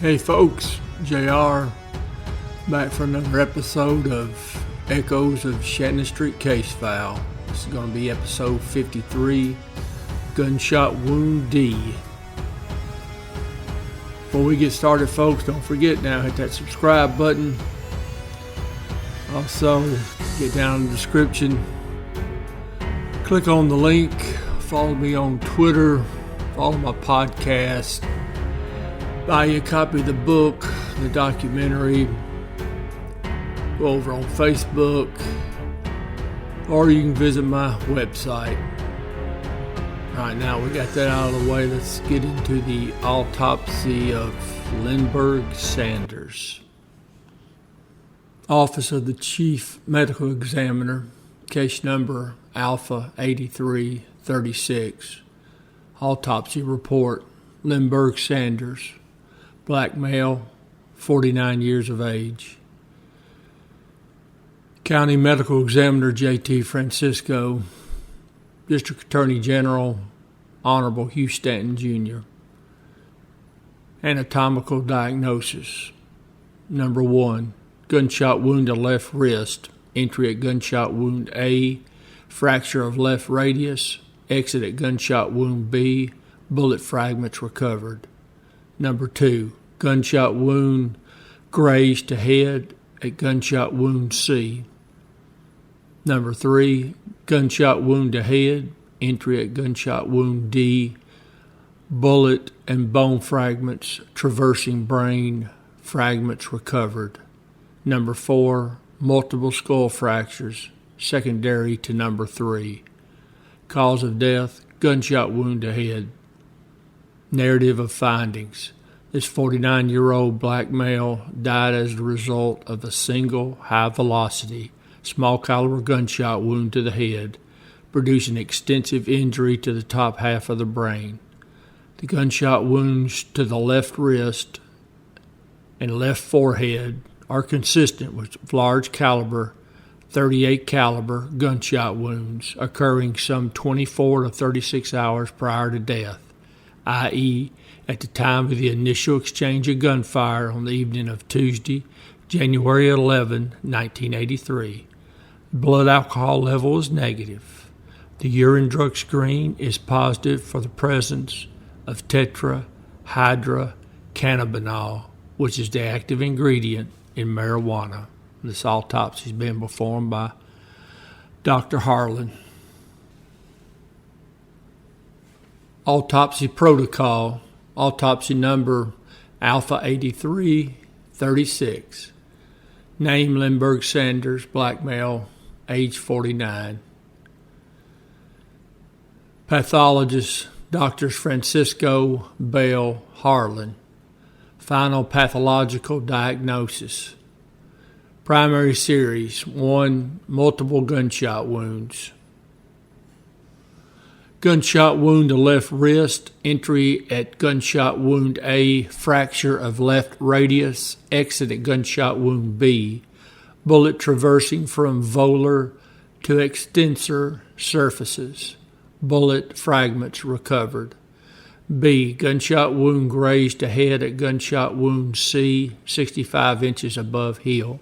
Hey folks, JR, back for another episode of Echoes of Shannon Street Case File. This is going to be episode 53, Gunshot Wound D. Before we get started, folks, don't forget now, hit that subscribe button. Also, get down in the description, click on the link, follow me on Twitter, follow my podcast, buy you a copy of the book, the documentary, go over on Facebook, or you can visit my website. Alright, now we got that out of the way, let's get into the autopsy of Lindberg Sanders. Office of the Chief Medical Examiner, case number Alpha 8336. Autopsy Report, Lindberg Sanders, black male, 49 years of age. County Medical Examiner J.T. Francisco, District Attorney General, Honorable Hugh Stanton, Jr. Anatomical diagnosis. Number 1, gunshot wound to left wrist, entry at gunshot wound A, fracture of left radius, exit at gunshot wound B, bullet fragments recovered. Number 2, gunshot wound grazed to head at gunshot wound C. Number 3, gunshot wound to head, entry at gunshot wound D, bullet and bone fragments traversing brain, fragments recovered. Number 4, multiple skull fractures, secondary to number 3. Cause of death, gunshot wound to head. Narrative of findings. This 49-year-old black male died as a result of a single high-velocity, small-caliber gunshot wound to the head, producing extensive injury to the top half of the brain. The gunshot wounds to the left wrist and left forehead are consistent with large-caliber, 38-caliber gunshot wounds occurring some 24 to 36 hours prior to death, i.e., at the time of the initial exchange of gunfire on the evening of Tuesday, January 11, 1983. Blood alcohol level is negative. The urine drug screen is positive for the presence of tetrahydrocannabinol, which is the active ingredient in marijuana. This autopsy has been performed by Dr. Harlan. Autopsy protocol, autopsy number Alpha 8336. Name Lindberg Sanders, black male, age 49. Pathologist, Doctors Francisco Bell Harlan. Final pathological diagnosis. Primary series, 1, multiple gunshot wounds. Gunshot wound to left wrist, entry at gunshot wound A, fracture of left radius, exit at gunshot wound B, bullet traversing from volar to extensor surfaces, bullet fragments recovered. B, gunshot wound grazed to head at gunshot wound C, 65 inches above heel.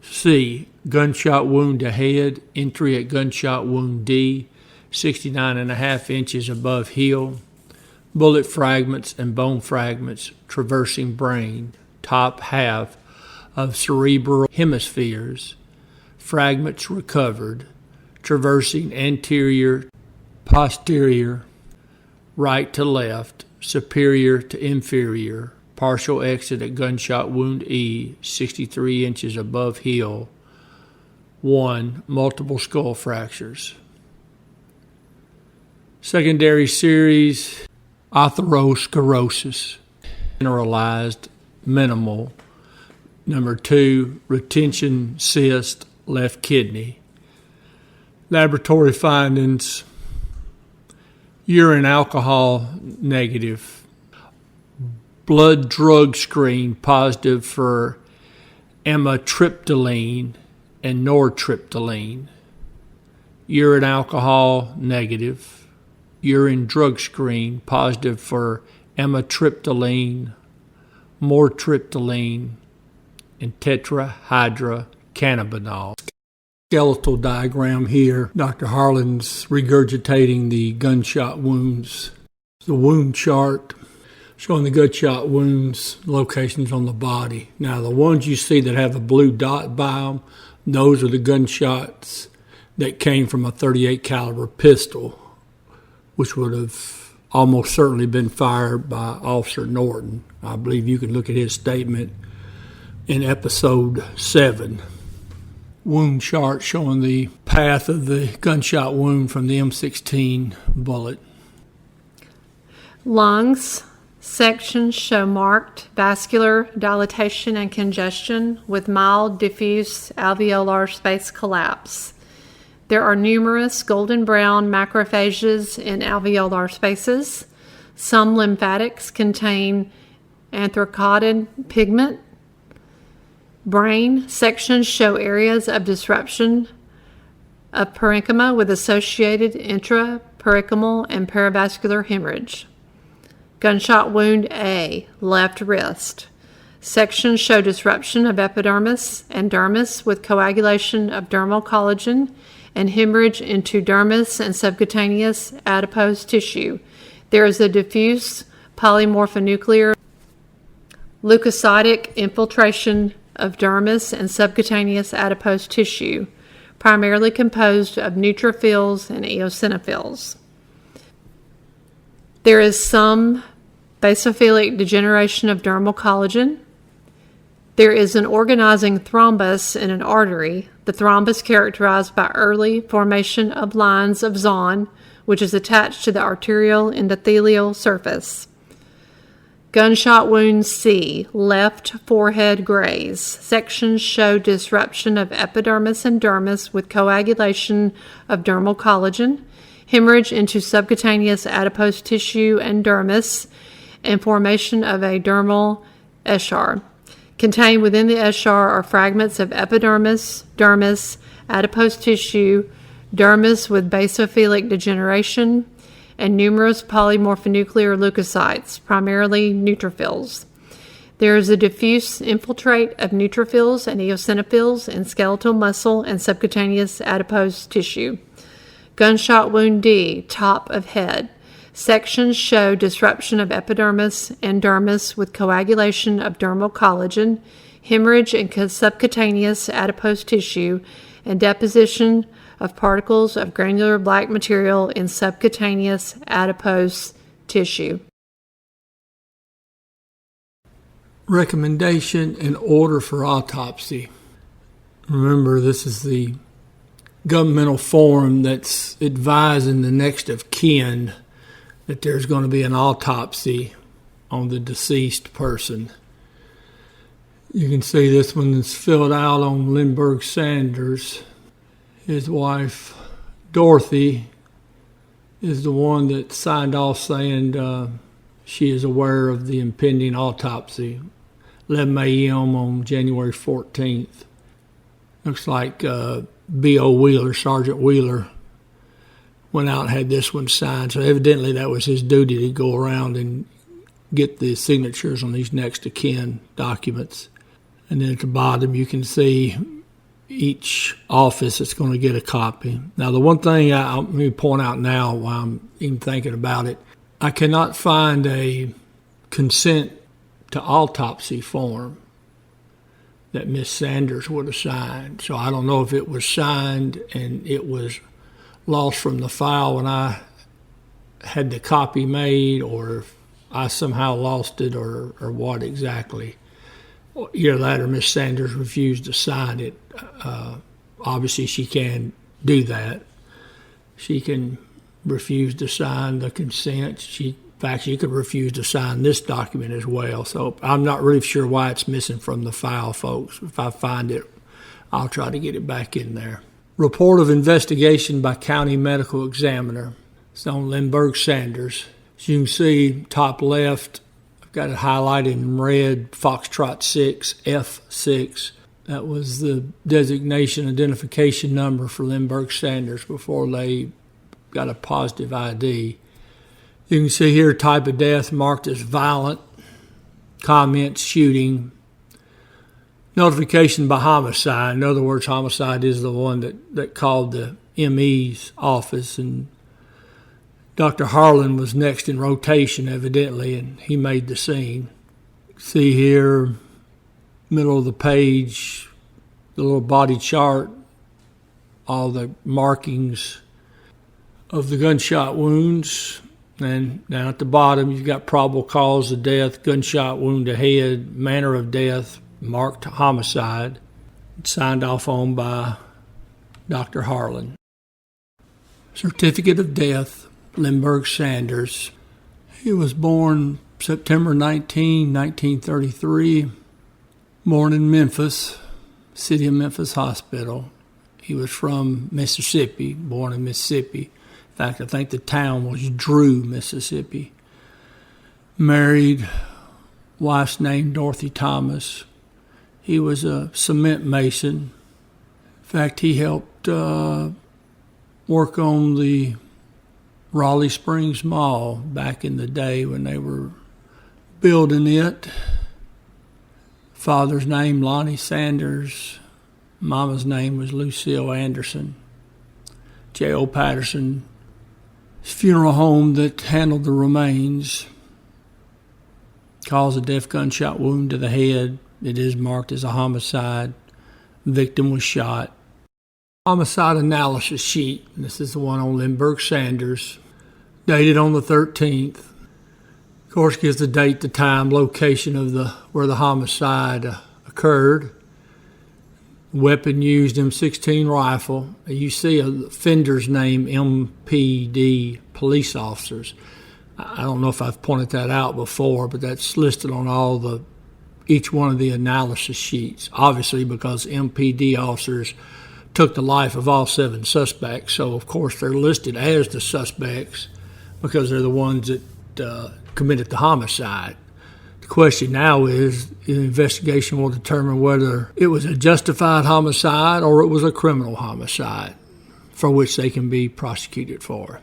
C, gunshot wound to head, entry at gunshot wound D, 69.5 inches above heel, bullet fragments and bone fragments traversing brain, top half of cerebral hemispheres, fragments recovered, traversing anterior, posterior, right to left, superior to inferior, partial exit at gunshot wound E, 63 inches above heel. 1, multiple skull fractures. Secondary series, atherosclerosis, generalized, minimal. Number 2, retention cyst, left kidney. Laboratory findings, urine alcohol negative. Blood drug screen positive for amitriptyline and nortriptyline. Urine alcohol negative. Urine drug screen positive for amitriptyline, mortriptyline, and tetrahydrocannabinol. Skeletal diagram here. Dr. Harlan's regurgitating the gunshot wounds. The wound chart showing the gunshot wounds locations on the body. Now, the ones you see that have a blue dot by them, those are the gunshots that came from a .38 caliber pistol, which would have almost certainly been fired by Officer Norton. I believe you can look at his statement in episode 7. Wound chart showing the path of the gunshot wound from the M16 bullet. Lungs sections show marked vascular dilatation and congestion with mild diffuse alveolar space collapse. There are numerous golden brown macrophages in alveolar spaces. Some lymphatics contain anthracotid pigment. Brain sections show areas of disruption of parenchyma with associated intraparenchymal and perovascular hemorrhage. Gunshot wound A, left wrist. Sections show disruption of epidermis and dermis with coagulation of dermal collagen and hemorrhage into dermis and subcutaneous adipose tissue. There is a diffuse polymorphonuclear leukocytic infiltration of dermis and subcutaneous adipose tissue, primarily composed of neutrophils and eosinophils. There is some basophilic degeneration of dermal collagen. There is an organizing thrombus in an artery. The thrombus characterized by early formation of lines of Zahn, which is attached to the arterial endothelial surface. Gunshot wound C, left forehead graze. Sections show disruption of epidermis and dermis with coagulation of dermal collagen, hemorrhage into subcutaneous adipose tissue and dermis, and formation of a dermal eschar. Contained within the eschar are fragments of epidermis, dermis, adipose tissue, dermis with basophilic degeneration, and numerous polymorphonuclear leukocytes, primarily neutrophils. There is a diffuse infiltrate of neutrophils and eosinophils in skeletal muscle and subcutaneous adipose tissue. Gunshot wound D, top of head. Sections show disruption of epidermis and dermis with coagulation of dermal collagen, hemorrhage in subcutaneous adipose tissue, and deposition of particles of granular black material in subcutaneous adipose tissue. Recommendation and order for autopsy. Remember, this is the governmental forum that's advising the next of kin that there's going to be an autopsy on the deceased person. You can see this one is filled out on Lindberg Sanders. His wife, Dorothy, is the one that signed off saying she is aware of the impending autopsy. 11 a.m. on January 14th. Looks like B.O. Wheeler, Sergeant Wheeler, went out and had this one signed. So evidently that was his duty to go around and get the signatures on these next of kin documents. And then at the bottom you can see each office that's going to get a copy. Now the one thing let me point out now while I'm even thinking about it, I cannot find a consent to autopsy form that Miss Sanders would have signed. So I don't know if it was signed and it was lost from the file when I had the copy made, or if I somehow lost it, or what exactly. Either that or Miss Sanders refused to sign it. Obviously she can do that. She can refuse to sign the consent. In fact, she could refuse to sign this document as well. So I'm not really sure why it's missing from the file, folks. If I find it, I'll try to get it back in there. Report of investigation by county medical examiner. It's on Lindberg Sanders. As you can see, top left, I've got it highlighted in red, Foxtrot 6, F6. That was the designation identification number for Lindberg Sanders before they got a positive ID. You can see here type of death marked as violent. comments, shooting, notification by homicide. In other words, homicide is the one that called the ME's office, and Dr. Harlan was next in rotation, evidently, and he made the scene. See here, middle of the page, the little body chart, all the markings of the gunshot wounds. And down at the bottom, you've got probable cause of death, gunshot wound to head, manner of death, marked homicide, signed off on by Dr. Harlan. Certificate of death, Lindberg Sanders. He was born September 19, 1933, born in Memphis, City of Memphis Hospital. He was from Mississippi, born in Mississippi. In fact, I think the town was Drew, Mississippi. Married, wife's name Dorothy Thomas. He was a cement mason. In fact, he helped work on the Raleigh Springs Mall back in the day when they were building it. Father's name, Lonnie Sanders. Mama's name was Lucille Anderson. J.O. Patterson's funeral home that handled the remains. Cause of death, gunshot wound to the head. It is marked as a homicide. Victim was shot. Homicide analysis sheet. This is the one on Lindberg Sanders, dated on the 13th. Of course, gives the date, the time, location of where the homicide occurred. Weapon used, M16 rifle. You see a offender's name, MPD, police officers. I don't know if I've pointed that out before, but that's listed on each one of the analysis sheets. Obviously, because MPD officers took the life of all 7 suspects, so of course they're listed as the suspects because they're the ones that committed the homicide. The question now is, the investigation will determine whether it was a justified homicide or it was a criminal homicide for which they can be prosecuted for.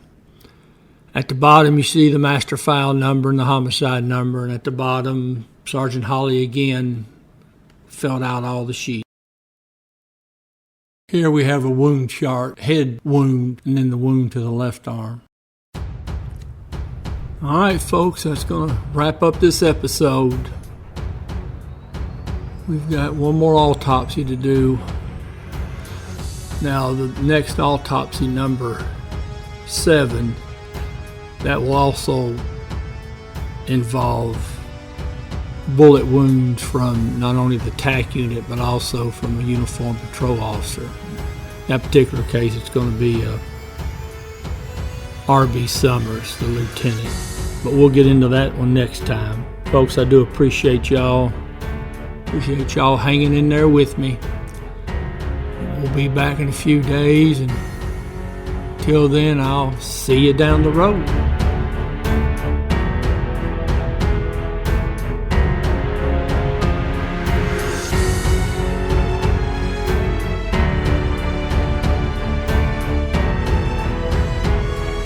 At the bottom, you see the master file number and the homicide number, and at the bottom, Sergeant Holly again filled out all the sheets. Here we have a wound chart, head wound, and then the wound to the left arm. All right, folks, that's going to wrap up this episode. We've got one more autopsy to do. Now, the next autopsy, number 7, that will also involve bullet wounds from not only the TAC unit, but also from a uniformed patrol officer. In that particular case, it's going to be R.B. Summers, the lieutenant. But we'll get into that one next time. Folks, I do appreciate y'all. Appreciate y'all hanging in there with me. We'll be back in a few days, and till then, I'll see you down the road.